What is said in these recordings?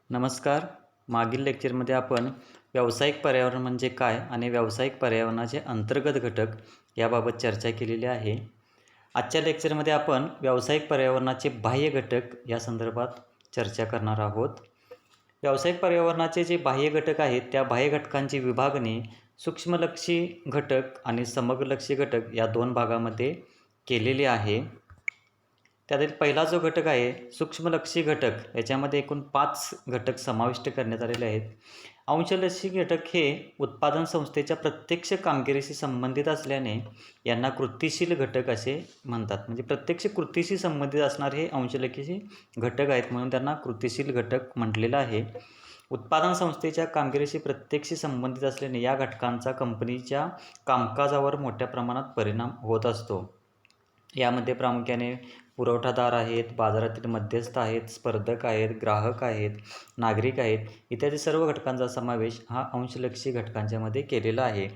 नमस्कार. मागील लेक्चरमध्ये आपण व्यावसायिक पर्यावरण म्हणजे काय आणि व्यावसायिक पर्यावरणाचे अंतर्गत घटक याबाबत चर्चा केलेली आहे. आजच्या लेक्चरमध्ये आपण व्यावसायिक पर्यावरणाचे बाह्य घटक या संदर्भात चर्चा करणार आहोत. व्यावसायिक पर्यावरणाचे जे बाह्य घटक आहेत त्या बाह्य घटकांची विभागणी सूक्ष्मलक्षी घटक आणि समग्रलक्षी घटक या दोन भागामध्ये केलेली आहे. त्यातील पहिला जो घटक आहे सूक्ष्मलक्षी घटक, याच्यामध्ये एकूण 5 घटक समाविष्ट करण्यात आलेले आहेत. अंशलक्षी घटक हे उत्पादन संस्थेच्या प्रत्यक्ष कामगिरीशी संबंधित असल्याने यांना कृतीशील घटक असे म्हणतात. म्हणजे प्रत्यक्ष कृतीशी संबंधित असणारे हे अंशलक्षी घटक आहेत, म्हणून त्यांना कृतीशील घटक म्हटलेलं आहे. उत्पादन संस्थेच्या कामगिरीशी प्रत्यक्ष संबंधित असल्याने या घटकांचा कंपनीच्या कामकाजावर मोठ्या प्रमाणात परिणाम होत असतो. यामध्ये प्रामुख्याने पुरवठादार आहेत, बाजारातील मध्यस्थ आहेत, स्पर्धक आहेत, ग्राहक आहेत, नागरिक आहेत इत्यादी सर्व घटकांचा समावेश हा अंशलक्षी घटकांच्यामध्ये केलेला आहे.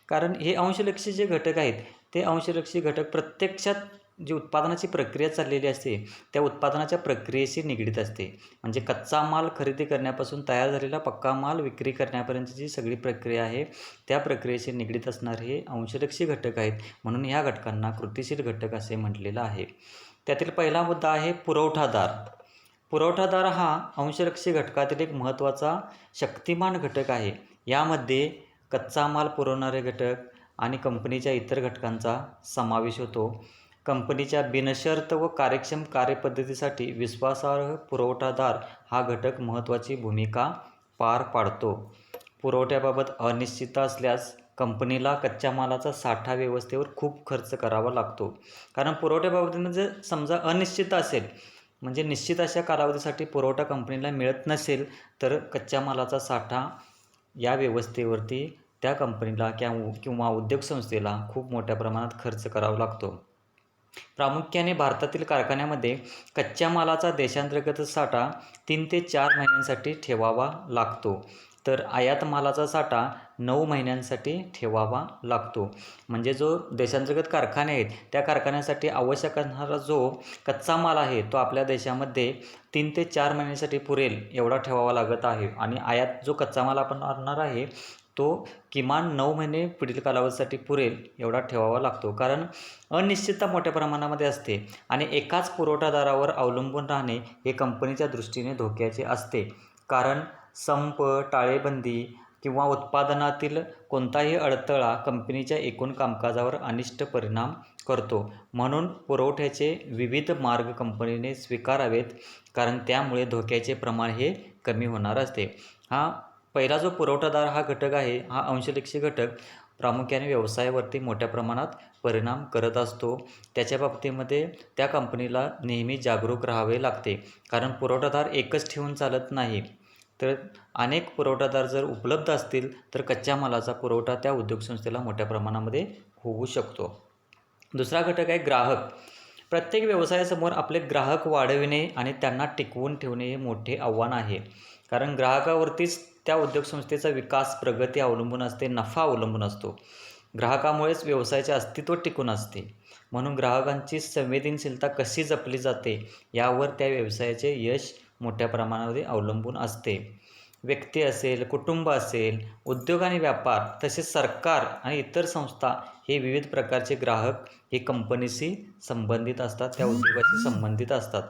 कारण हे अंशलक्षी जे घटक आहेत ते अंशलक्षी घटक प्रत्यक्षात जी उत्पादनाची प्रक्रिया चाललेली असते त्या उत्पादनाच्या प्रक्रियेशी निगडीत असते. म्हणजे कच्चा माल खरेदी करण्यापासून तयार झालेला पक्का माल विक्री करण्यापर्यंतची जी सगळी प्रक्रिया आहे त्या प्रक्रियेशी निगडीत असणारे हे अंशलक्षी घटक आहेत, म्हणून ह्या घटकांना कृतीशील घटक असे म्हटलेलं आहे. त्यातील पहिला मुद्दा आहे पुरवठादार. पुरवठादार हा अंशलक्षी घटकातील एक महत्त्वाचा शक्तिमान घटक आहे. यामध्ये कच्चा माल पुरवणारे घटक आणि कंपनीच्या इतर घटकांचा समावेश होतो. कंपनीच्या बिनशर्त व कार्यक्षम कार्यपद्धतीसाठी विश्वासार्ह पुरवठादार हा घटक महत्त्वाची भूमिका पार पाडतो. पुरवठ्याबाबत अनिश्चितता असल्यास कंपनीला कच्च्या मालाचा साठा व्यवस्थेवर खूप खर्च करावा लागतो. कारण पुरवठ्याबाबतीनं जर समजा अनिश्चितता असेल, म्हणजे निश्चित अशा कालावधीसाठी पुरवठा कंपनीला मिळत नसेल तर कच्च्या मालाचा साठा या व्यवस्थेवरती त्या कंपनीला किंवा उद्योग संस्थेला खूप मोठ्या प्रमाणात खर्च करावा लागतो. प्रामुख्याने भारतातील कारखान्यामध्ये कच्च्या मालाचा देशांतर्गत साठा 3 ते 4 महिन्यांसाठी ठेवावा लागतो, तर आयात मालाचा साठा 9 महिन्यांसाठी ठेवावा लागतो. म्हणजे जो देशांतर्गत कारखाने आहेत त्या कारखान्यासाठी आवश्यक असणारा जो कच्चा माल आहे तो आपल्या देशामध्ये 3 ते 4 महिन्यांसाठी पुरेल एवढा ठेवावा लागत आहे. आणि आयात जो कच्चा माल आपण आणणार आहे तो किमान 9 महिने पुढील कालावधीसाठी पुरेल एवढा ठेवावा लागतो. कारण अनिश्चितता मोठ्या प्रमाणामध्ये असते आणि एकाच पुरवठादारावर अवलंबून राहणे हे कंपनीच्या दृष्टीने धोक्याचे असते. कारण संप, टाळेबंदी किंवा उत्पादनातील कोणताही अडथळा कंपनीच्या एकूण कामकाजावर अनिष्ट परिणाम करतो. म्हणून पुरवठ्याचे विविध मार्ग कंपनीने स्वीकारावेत, कारण त्यामुळे धोक्याचे प्रमाण हे कमी होणार असते. हा पहिला जो पुरवठादार हा घटक आहे हा अंशलक्षी घटक प्रामुख्याने व्यवसायावरती मोठ्या प्रमाणात परिणाम करत असतो. त्याच्या बाबतीमध्ये त्या कंपनीला नेहमी जागरूक राहावे लागते. कारण पुरवठादार एकच ठेवून चालत नाही, तर अनेक पुरवठादार जर उपलब्ध असतील तर कच्च्या मालाचा पुरवठा त्या उद्योगसंस्थेला मोठ्या प्रमाणामध्ये होऊ शकतो. दुसरा घटक आहे ग्राहक. प्रत्येक व्यवसायासमोर आपले ग्राहक वाढविणे आणि त्यांना टिकवून ठेवणे हे मोठे आव्हान आहे. कारण ग्राहकावरतीच त्या उद्योगसंस्थेचा विकास, प्रगती अवलंबून असते, नफा अवलंबून असतो. ग्राहकामुळेच व्यवसायाचे अस्तित्व टिकून असते. म्हणून ग्राहकांची संवेदनशीलता कशी जपली जाते यावर त्या व्यवसायाचे यश मोठ्या प्रमाणामध्ये अवलंबून असते. व्यक्ती असेल, कुटुंब असेल, उद्योग आणि व्यापार तसेच सरकार आणि इतर संस्था हे विविध प्रकारचे ग्राहक हे कंपनीशी संबंधित असतात, त्या उद्योगाशी संबंधित असतात.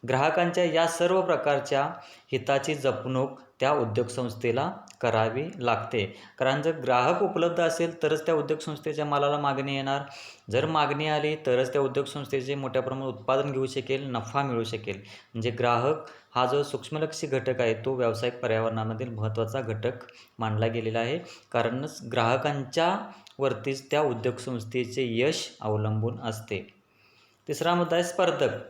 ग्राहकांच्या या सर्व प्रकारच्या हिताची जपणूक त्या उद्योगसंस्थेला करावी लागते. कारण जर ग्राहक उपलब्ध असेल तरच त्या उद्योगसंस्थेच्या मालाला मागणी येणार. जर मागणी आली तरच त्या उद्योगसंस्थेचे मोठ्या प्रमाणात उत्पादन घेऊ शकेल, नफा मिळू शकेल. म्हणजे ग्राहक हा जो सूक्ष्मलक्षी घटक आहे तो व्यावसायिक पर्यावरणामधील महत्त्वाचा घटक मानला गेलेला आहे. कारणच ग्राहकांच्या वरतीच त्या उद्योगसंस्थेचे यश अवलंबून असते. तिसरा मुद्दा आहे स्पर्धक.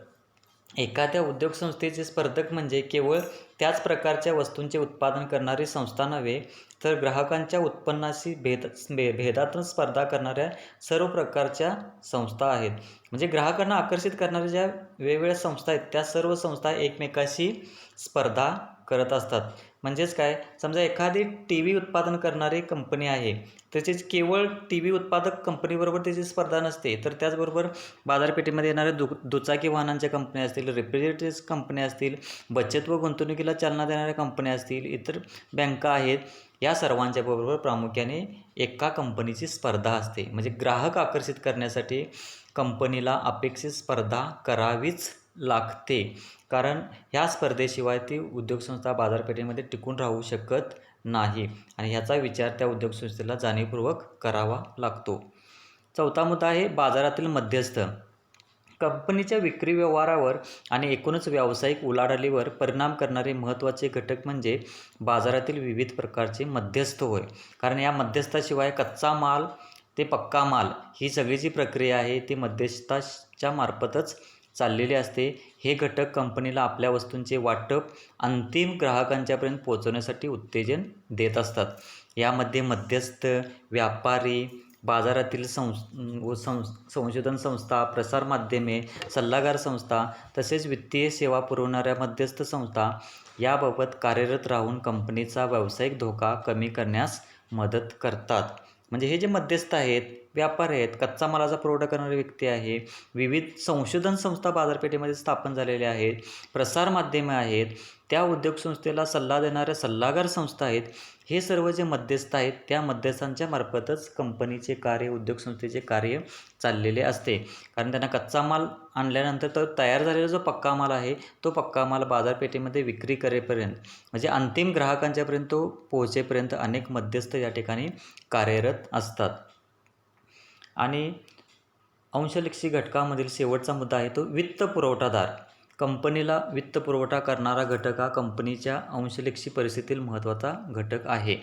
एखाद्या उद्योगसंस्थेचे स्पर्धक म्हणजे केवळ त्याच प्रकारच्या वस्तूंचे उत्पादन करणारी संस्था नव्हे, तर ग्राहकांच्या उत्पन्नाशी भेदात्मक स्पर्धा करणाऱ्या सर्व प्रकारच्या संस्था आहेत. म्हणजे ग्राहकांना आकर्षित करणाऱ्या ज्या वेगवेगळ्या संस्था आहेत त्या सर्व संस्था एकमेकाशी स्पर्धा करत असतात. म्हणजेच काय, समजा एखादी टी व्ही उत्पादन करणारी कंपनी आहे, त्याचीच केवळ टी व्ही उत्पादक कंपनीबरोबर त्याची स्पर्धा नसते, तर त्याचबरोबर बाजारपेठेमध्ये येणाऱ्या दुचाकी वाहनांच्या कंपन्या असतील, रेफ्रिजरेटर्स कंपन्या असतील, बचत व गुंतवणुकीला चालना देणाऱ्या कंपन्या असतील, इतर बँका आहेत, या सर्वांच्या बरोबर प्रामुख्याने एका कंपनीची स्पर्धा असते. म्हणजे ग्राहक आकर्षित करण्यासाठी कंपनीला अपेक्षित स्पर्धा करावीच लागते, कारण ह्या स्पर्धेशिवाय ती उद्योगसंस्था बाजारपेठेमध्ये टिकून राहू शकत नाही आणि ह्याचा विचार त्या उद्योगसंस्थेला जाणीवपूर्वक करावा लागतो. चौथा मुद्दा आहे बाजारातील मध्यस्थ. कंपनीच्या विक्री व्यवहारावर आणि एकूणच व्यावसायिक उलाढालीवर परिणाम करणारे महत्त्वाचे घटक म्हणजे बाजारातील विविध प्रकारचे मध्यस्थ होय. कारण या मध्यस्थाशिवाय कच्चा माल ते पक्का माल ही सगळी जी प्रक्रिया आहे ती मध्यस्थाच्या मार्फतच चाललेली असते. हे घटक कंपनीला आपल्या वस्तूंचे वाटप अंतिम ग्राहकांच्यापर्यंत पोहोचवण्यासाठी उत्तेजन देत असतात. यामध्ये मध्यस्थ, व्यापारी, बाजारातील संशोधन संस्था, प्रसारमाध्यमे, सल्लागार संस्था तसेच वित्तीय सेवा पुरवणाऱ्या मध्यस्थ संस्था याबाबत कार्यरत राहून कंपनीचा व्यावसायिक धोका कमी करण्यास मदत करतात. म्हणजे हे जे मध्यस्थ आहेत, व्यापारी आहेत, कच्चा मालाचा पुरवठा करणारे व्यक्ती आहे, विविध संशोधन संस्था बाजारपेठेमध्ये स्थापन झालेल्या आहेत, प्रसारमाध्यमे आहेत, त्या उद्योगसंस्थेला सल्ला देणाऱ्या सल्लागार संस्था आहेत, हे सर्व जे मध्यस्थ आहेत त्या मध्यस्थांच्या मार्फतच कंपनीचे कार्य, उद्योगसंस्थेचे कार्य चाललेले असते. कारण त्यांना कच्चा माल आणल्यानंतर तो तयार झालेला जो पक्का माल आहे तो पक्का माल बाजारपेठेमध्ये विक्री करेपर्यंत म्हणजे अंतिम ग्राहकांच्यापर्यंत तो पोहोचेपर्यंत अनेक मध्यस्थ या ठिकाणी कार्यरत असतात. आणि अंशलक्षी घटकामधील शेवटचा मुद्दा आहे तो वित्त पुरवठादार. कंपनीला वित्त पुरवठा करणारा घटक हा कंपनीच्या अंशलक्षी परिस्थितीतील महत्त्वाचा घटक आहे.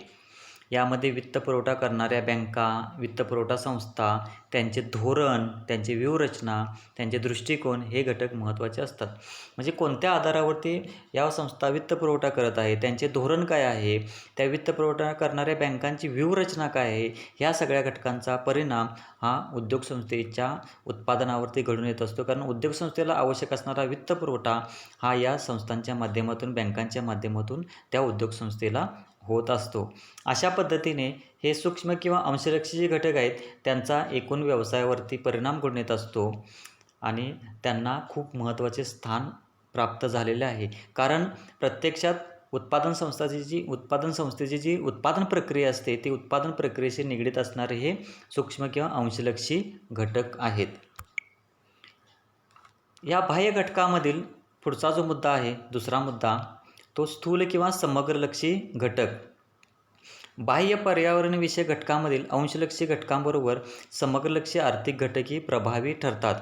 यामध्ये वित्त पुरवठा करणाऱ्या बँका, वित्त पुरवठा संस्था, त्यांचे धोरण, त्यांची व्यूहरचना, त्यांचे दृष्टिकोन हे घटक महत्त्वाचे असतात. म्हणजे कोणत्या आधारावरती या संस्था वित्त पुरवठा करत आहे, त्यांचे धोरण काय आहे, त्या वित्त पुरवठा करणाऱ्या बँकांची व्यूहरचना काय आहे, ह्या सगळ्या घटकांचा परिणाम हा उद्योगसंस्थेच्या उत्पादनावरती घडून येत असतो. कारण उद्योगसंस्थेला आवश्यक असणारा वित्त पुरवठा हा या संस्थांच्या माध्यमातून, बँकांच्या माध्यमातून त्या उद्योगसंस्थेला होत असतो. अशा पद्धतीने हे सूक्ष्म किंवा अंशलक्षी जे घटक आहेत त्यांचा एकूण व्यवसायावरती परिणाम घडून येत असतो आणि त्यांना खूप महत्त्वाचे स्थान प्राप्त झालेले आहे. कारण प्रत्यक्षात उत्पादन संस्थेची जी उत्पादन प्रक्रिया असते ती उत्पादन प्रक्रियेशी निगडीत असणारे हे सूक्ष्म किंवा अंशलक्षी घटक आहेत. या बाह्य घटकामधील पुढचा जो मुद्दा आहे, दुसरा मुद्दा, तो स्थूल किंवा समग्रलक्षी घटक. बाह्य पर्यावरणविषयक घटकामधील अंशलक्षी घटकांबरोबर समग्रलक्षी आर्थिक घटकही प्रभावी ठरतात.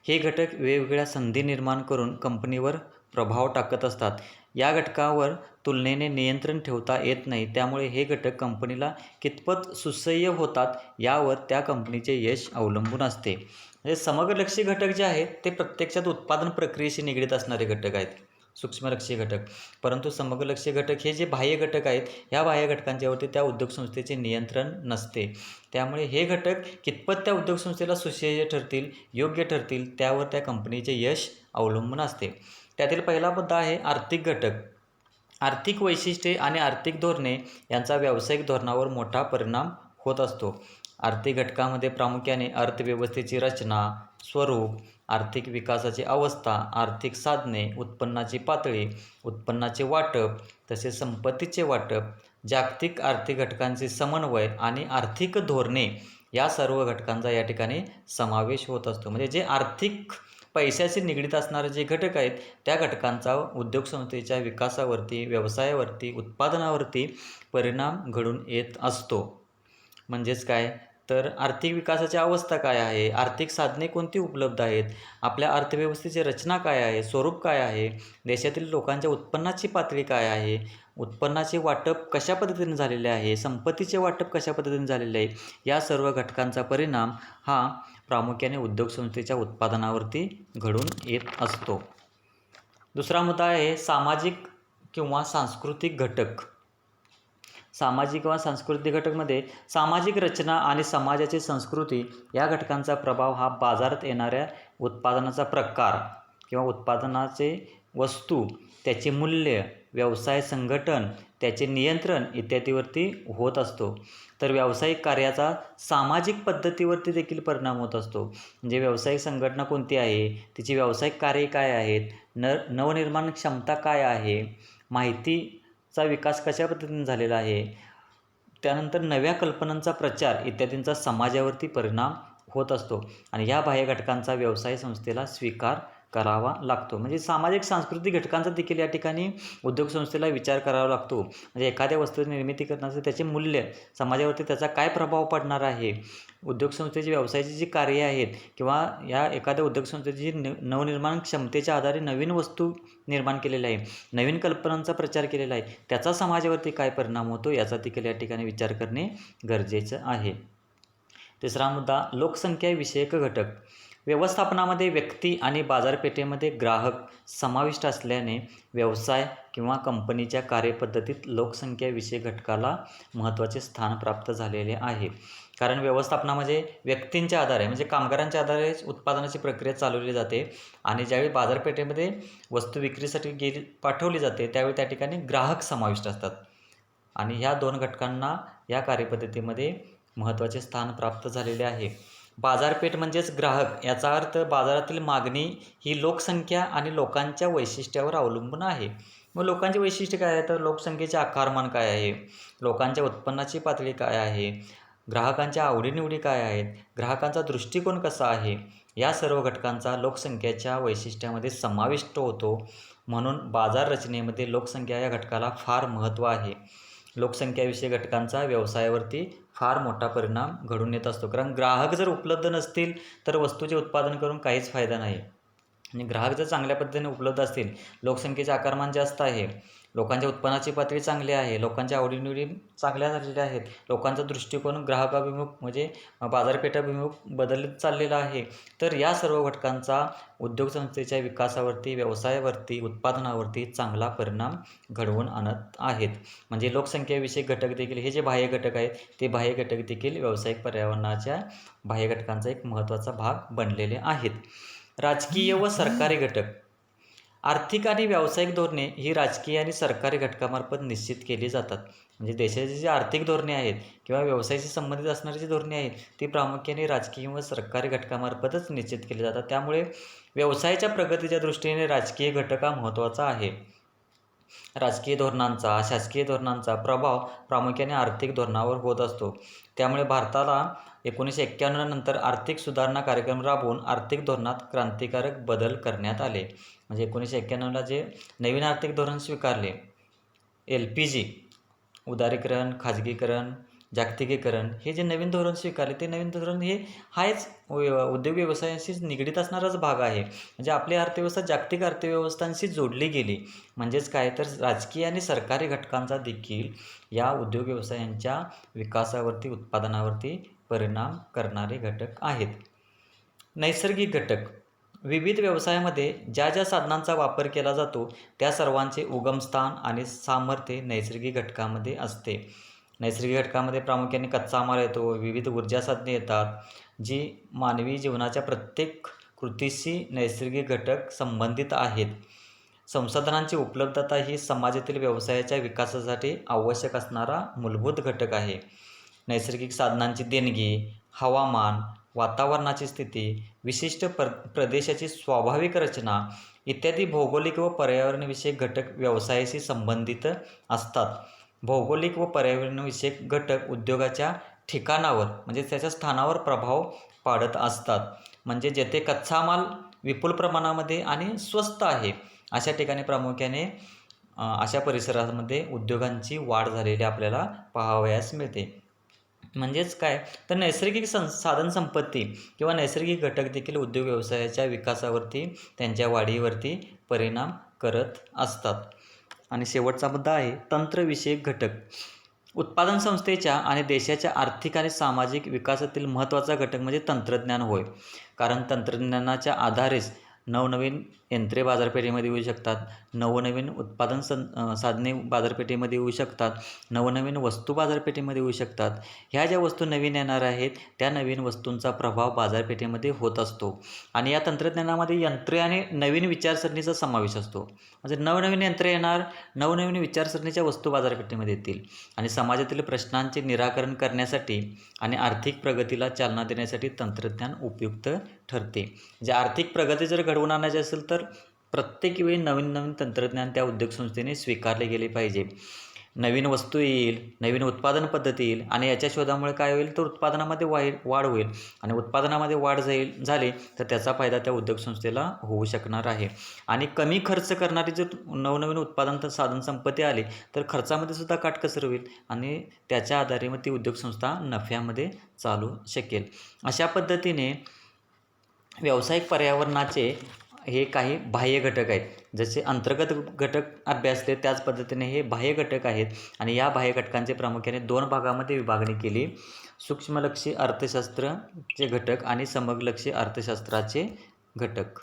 हे घटक वेगवेगळ्या संधी निर्माण करून कंपनीवर प्रभाव टाकत असतात. या घटकावर तुलनेने नियंत्रण ठेवता येत नाही, त्यामुळे हे घटक कंपनीला कितपत सुसह्य होतात यावर त्या कंपनीचे यश अवलंबून असते. म्हणजे समग्रलक्षी घटक जे आहेत ते प्रत्यक्षात उत्पादन प्रक्रियेशी निगडीत असणारे घटक आहेत, सूक्ष्मलक्षी घटक. परंतु समग्रलक्षी घटक हे जे बाह्य घटक आहेत ह्या बाह्य घटकांच्यावरती त्या उद्योगसंस्थेचे नियंत्रण नसते. त्यामुळे हे घटक कितपत त्या उद्योगसंस्थेला सुसह्य ठरतील, योग्य ठरतील त्यावर त्या कंपनीचे यश अवलंबून असते. त्यातील पहिला मुद्दा आहे आर्थिक घटक. आर्थिक वैशिष्ट्ये आणि आर्थिक धोरणे यांचा व्यावसायिक धोरणावर मोठा परिणाम होत असतो. आर्थिक घटकामध्ये प्रामुख्याने अर्थव्यवस्थेची रचना, स्वरूप, आर्थिक विकासाची अवस्था, आर्थिक साधने, उत्पन्नाची पातळी, उत्पन्नाचे वाटप, तसेच संपत्तीचे वाटप, जागतिक आर्थिक घटकांचे समन्वय आणि आर्थिक धोरणे या सर्व घटकांचा या ठिकाणी समावेश होत असतो. म्हणजे जे आर्थिक पैशाशी निगडीत असणारे जे घटक आहेत त्या घटकांचा उद्योगसंस्थेच्या विकासावरती, व्यवसायावरती, उत्पादनावरती परिणाम घडून येत असतो. म्हणजेच काय, तर आर्थिक विकासाची अवस्था काय आहे, आर्थिक साधने कोणती उपलब्ध आहेत, आपल्या अर्थव्यवस्थेची रचना काय आहे, स्वरूप काय आहे, देशातील लोकांच्या उत्पन्नाची पातळी काय आहे, उत्पन्नाचे वाटप कशा पद्धतीने झालेले आहे, संपत्तीचे वाटप कशा पद्धतीने झालेले आहे, या सर्व घटकांचा परिणाम हा प्रामुख्याने उद्योगसंस्थेच्या उत्पादनावरती घडून येत असतो. दुसरा मुद्दा आहे सामाजिक किंवा सांस्कृतिक घटक. सामाजिक किंवा सांस्कृतिक घटकमध्ये सामाजिक रचना आणि समाजाची संस्कृती या घटकांचा प्रभाव हा बाजारात येणाऱ्या उत्पादनाचा प्रकार किंवा उत्पादनाचे वस्तू त्याचे मूल्य, व्यवसाय संघटन, त्याचे नियंत्रण इत्यादीवरती होत असतो. तर व्यावसायिक कार्याचा सामाजिक पद्धतीवरती देखील परिणाम होत असतो. म्हणजे व्यावसायिक संघटना कोणती आहे, तिची व्यावसायिक कार्ये काय आहेत, नवनिर्माण क्षमता काय आहे, माहितीचा विकास कशा पद्धतीने झालेला आहे, त्यानंतर नव्या कल्पनांचा प्रचार इत्यादींचा समाजावरती परिणाम होत असतो आणि ह्या बाह्य घटकांचा व्यवसाय संस्थेला स्वीकार करावा लागतो. म्हणजे सामाजिक सांस्कृतिक घटकांचा देखील या ठिकाणी उद्योग संस्थेला विचार करावा लागतो. म्हणजे एखाद्या वस्तूची निर्मिती करण्याचं त्याचे मूल्य, समाजावरती त्याचा काय प्रभाव पडणार आहे, उद्योग संस्थेची व्यवसायाची जी कार्ये आहेत किंवा या एखाद्या उद्योग संस्थेची नवनिर्माण क्षमतेच्या आधारे नवीन वस्तू निर्माण केलेल्या आहे, नवीन कल्पनांचा प्रचार केलेला आहे, त्याचा समाजावरती काय परिणाम होतो याचा देखील या ठिकाणी विचार करणे गरजेचं आहे. तिसरा मुद्दा, लोकसंख्या विषयक घटक. व्यवस्थापनामध्ये व्यक्ती आणि बाजारपेठेमध्ये ग्राहक समाविष्ट असल्याने व्यवसाय किंवा कंपनीच्या कार्यपद्धतीत लोकसंख्याविषयक घटकाला महत्त्वाचे स्थान प्राप्त झालेले आहे. कारण व्यवस्थापनामध्ये व्यक्तींच्या आधारे म्हणजे कामगारांच्या आधारे उत्पादनाची प्रक्रिया चालवली जाते आणि ज्यावेळी बाजारपेठेमध्ये वस्तू विक्रीसाठी पाठवली जाते त्यावेळी त्या ठिकाणी ग्राहक समाविष्ट असतात आणि ह्या दोन घटकांना या कार्यपद्धतीमध्ये महत्त्वाचे स्थान प्राप्त झालेले आहे. बाजारपेठ म्हणजेच ग्राहक, याचा अर्थ बाजारातील मागणी ही लोकसंख्या आणि लोकांच्या वैशिष्ट्यावर अवलंबून आहे. मग लोकांचे वैशिष्ट्य काय आहे, तर लोकसंख्येचे आकारमान काय आहे, लोकांच्या उत्पन्नाची पातळी काय आहे, ग्राहकांच्या आवडीनिवडी काय आहेत, ग्राहकांचा दृष्टिकोन कसा आहे, या सर्व घटकांचा लोकसंख्येच्या वैशिष्ट्यामध्ये समाविष्ट होतो. म्हणून बाजार रचनेमध्ये लोकसंख्या या घटकाला फार महत्त्व आहे. लोकसंख्याविषयी घटकांचा व्यवसायावरती फार मोठा परिणाम घडून येत असतो. कारण ग्राहक जर उपलब्ध नसतील तर वस्तूचे उत्पादन करून काहीच फायदा नाही. आणि ग्राहक जर चांगल्या पद्धतीने उपलब्ध असतील, लोकसंख्येचे आकारमान जास्त आहे, लोकांच्या उत्पन्नाची पातळी चांगली आहे, लोकांच्या आवडीनिवडी चांगल्या झालेल्या आहेत, लोकांचा दृष्टिकोन ग्राहकाभिमुख म्हणजे बाजारपेठाभिमुख बदलत चाललेला आहे, तर या सर्व घटकांचा उद्योग संस्थेच्या विकासावरती, व्यवसायावरती, उत्पादनावरती चांगला परिणाम घडवून आणत आहेत. म्हणजे लोकसंख्याविषयक घटक देखील, हे जे बाह्य घटक आहेत ते बाह्य घटक देखील व्यावसायिक पर्यावरणाच्या बाह्य घटकांचा एक महत्त्वाचा भाग बनलेले आहेत. राजकीय व सरकारी घटक. आर्थिक आणि व्यावसायिक धोरणे ही राजकीय आणि सरकारी घटकामार्फत निश्चित केली जातात. म्हणजे देशाची जी आर्थिक धोरणे आहेत किंवा व्यवसायाशी संबंधित असणारी जी धोरणे आहेत ती प्रामुख्याने राजकीय व सरकारी घटकामार्फतच निश्चित केली जातात. त्यामुळे व्यवसायाच्या प्रगतीच्या दृष्टीने राजकीय घटक हा महत्त्वाचा आहे. राजकीय धोरणांचा, शासकीय धोरणांचा प्रभाव प्रामुख्याने आर्थिक धोरणावर होत असतो. त्यामुळे भारताला 1991 नंतर आर्थिक सुधारणा कार्यक्रम राबवून आर्थिक धोरणात क्रांतिकारक बदल करण्यात आले. म्हणजे 1991ला जे नवीन आर्थिक धोरण स्वीकारले, LPG, उदारीकरण, खाजगीकरण, जागतिकीकरण, हे जे नवीन धोरण स्वीकारले ते नवीन धोरण हे हाच उद्योग व्यवसायाशी निगडीत असणाराच भाग आहे. म्हणजे आपली अर्थव्यवस्था जागतिक अर्थव्यवस्थांशी जोडली गेली. म्हणजेच काय, तर राजकीय आणि सरकारी घटकांचा देखील या उद्योग व्यवसायांच्या विकासावरती, उत्पादनावरती परिणाम करणारे घटक आहेत. नैसर्गिक घटक. विविध व्यवसायामध्ये ज्या ज्या साधनांचा वापर केला जातो त्या सर्वांचे उगमस्थान आणि सामर्थ्य नैसर्गिक घटकामध्ये असते. नैसर्गिक घटकामध्ये प्रामुख्याने कच्चा माल येतो, विविध ऊर्जा साधने येतात, जी मानवी जीवनाच्या प्रत्येक कृतीशी नैसर्गिक घटक संबंधित आहेत. संसाधनांची उपलब्धता ही समाजातील व्यवसायाच्या विकासासाठी आवश्यक असणारा मूलभूत घटक आहे. नैसर्गिक साधनांची देणगी, हवामान, वातावरणाची स्थिती, विशिष्ट प्रदेशाची स्वाभाविक रचना इत्यादी भौगोलिक व पर्यावरणविषयक घटक व्यवसायाशी संबंधित असतात. भौगोलिक व पर्यावरणविषयक घटक उद्योगाच्या ठिकाणावर म्हणजे त्याच्या स्थानावर प्रभाव पाडत असतात. म्हणजे जेथे कच्चा माल विपुल प्रमाणामध्ये आणि स्वस्त आहे अशा ठिकाणी प्रामुख्याने अशा परिसरामध्ये उद्योगांची वाढ झालेली आपल्याला पाहावयास मिळते. म्हणजेच काय, तर नैसर्गिक साधन संपत्ती किंवा नैसर्गिक घटक देखील उद्योग व्यवसायाच्या विकासावरती, त्यांच्या वाढीवरती परिणाम करत असतात. आणि शेवटचा मुद्दा आहे तंत्रविषयक घटक. उत्पादन संस्थेच्या आणि देशाच्या आर्थिक आणि सामाजिक विकासातील महत्त्वाचा घटक म्हणजे तंत्रज्ञान होय. कारण तंत्रज्ञानाच्या आधारेच नवनवीन यंत्रे बाजारपेठेमध्ये येऊ शकतात, नवनवीन उत्पादन साधने बाजारपेठेमध्ये येऊ शकतात, नवनवीन वस्तू बाजारपेठेमध्ये येऊ शकतात. ह्या ज्या वस्तू नवीन येणार आहेत त्या नवीन वस्तूंचा प्रभाव बाजारपेठेमध्ये होत असतो आणि या तंत्रज्ञानामध्ये यंत्रे आणि नवीन विचारसरणीचा समावेश असतो. म्हणजे नवनवीन यंत्रे येणार, नवनवीन विचारसरणीच्या वस्तू बाजारपेठेमध्ये येतील आणि समाजातील प्रश्नांचे निराकरण करण्यासाठी आणि आर्थिक प्रगतीला चालना देण्यासाठी तंत्रज्ञान उपयुक्त ठरते. म्हणजे आर्थिक प्रगती जर घडवून आणायची असेल तर प्रत्येक वेळी नवीन नवीन तंत्रज्ञान त्या उद्योगसंस्थेने स्वीकारले गेले पाहिजे. नवीन वस्तू येईल, नवीन उत्पादन पद्धती येईल आणि याच्या शोधामुळे काय होईल तर उत्पादनामध्ये वाढ होईल आणि उत्पादनामध्ये वाढ झाली तर त्याचा फायदा त्या उद्योगसंस्थेला होऊ शकणार आहे. आणि कमी खर्च करणारी जर नवनवीन उत्पादन साधनसंपत्ती आली तर खर्चामध्ये सुद्धा काटकसर होईल आणि त्याच्या आधारे मग ती उद्योगसंस्था नफ्यामध्ये चालू शकेल. अशा पद्धतीने व्यावसायिक पर्यावरणाचे हे काही बाह्य घटक आहेत. जसे अंतर्गत घटक अभ्यासले त्याच पद्धतीने हे बाह्य घटक आहेत आणि या बाह्य घटकांचे प्रामुख्याने 2 भागामध्ये विभागणी केली. सूक्ष्मलक्षी अर्थशास्त्राचे घटक आणि समलक्षी अर्थशास्त्राचे घटक.